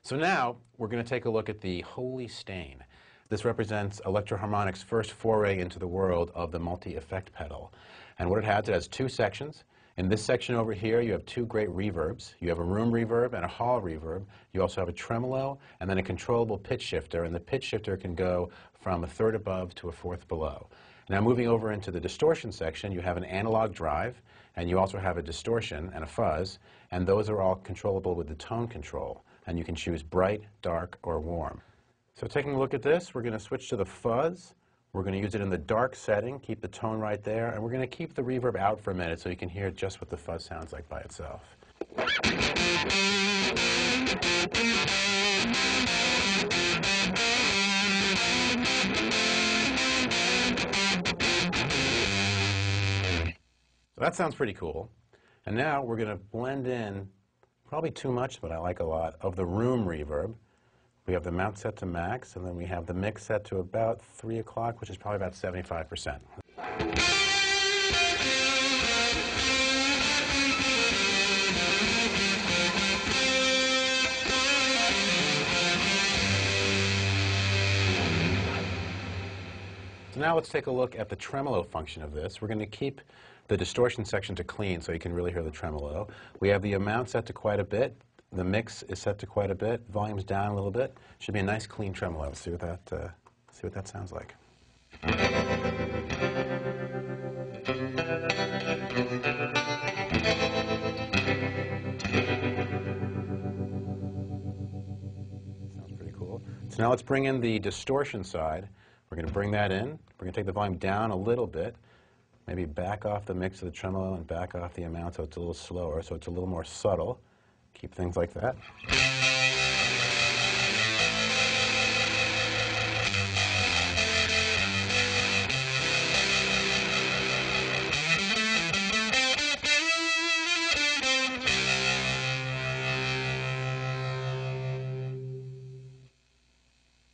So now we're going to take a look at the Holy Stain. This represents Electro-Harmonix's first foray into the world of the multi-effect pedal. And what it has two sections. In this section over here, you have two great reverbs. You have a room reverb and a hall reverb. You also have a tremolo and then a controllable pitch shifter. And the pitch shifter can go from a third above to a fourth below. Now moving over into the distortion section, you have an analog drive, and you also have a distortion and a fuzz, and those are all controllable with the tone control. And you can choose bright, dark, or warm. So taking a look at this, we're going to switch to the fuzz. We're going to use it in the dark setting, keep the tone right there, and we're going to keep the reverb out for a minute so you can hear just what the fuzz sounds like by itself. So that sounds pretty cool. And now we're going to blend in, probably too much, but I like a lot, of the room reverb. We have the mount set to max, and then we have the mix set to about 3 o'clock, which is probably about 75%. So now let's take a look at the tremolo function of this. We're going to keep the distortion section to clean so you can really hear the tremolo. We have the amount set to quite a bit. The mix is set to quite a bit. Volume's down a little bit. Should be a nice clean tremolo. Let's see what that sounds like. Sounds pretty cool. So now let's bring in the distortion side. We're going to bring that in. We're going to take the volume down a little bit. Maybe back off the mix of the tremolo and back off the amount so it's a little slower, so it's a little more subtle. Keep things like that.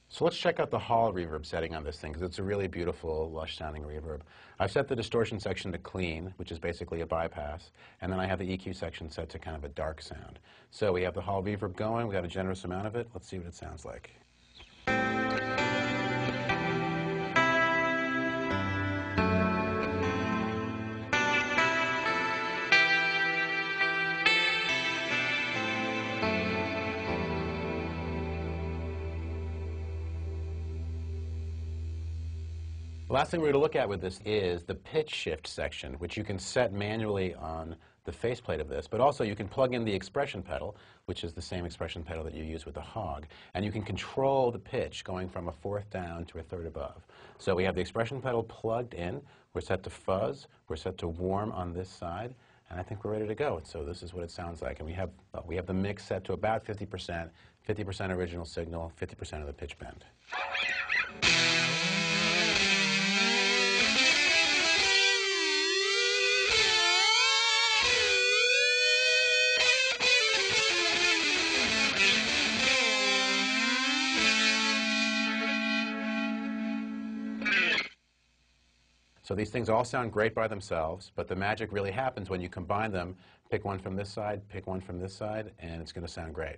So let's check out the hall reverb setting on this thing, because it's a really beautiful, lush-sounding reverb. I've set the distortion section to clean, which is basically a bypass, and then I have the EQ section set to kind of a dark sound. So we have the hall reverb going. We got a generous amount of it. Let's see what it sounds like. The last thing we're going to look at with this is the pitch shift section, which you can set manually on the faceplate of this, but also you can plug in the expression pedal, which is the same expression pedal that you use with the Hog, and you can control the pitch going from a fourth down to a third above. So we have the expression pedal plugged in, we're set to fuzz, we're set to warm on this side, and I think we're ready to go. So this is what it sounds like, and we have the mix set to about 50%, 50% original signal, 50% of the pitch bend. So these things all sound great by themselves, but the magic really happens when you combine them. Pick one from this side, pick one from this side, and it's going to sound great.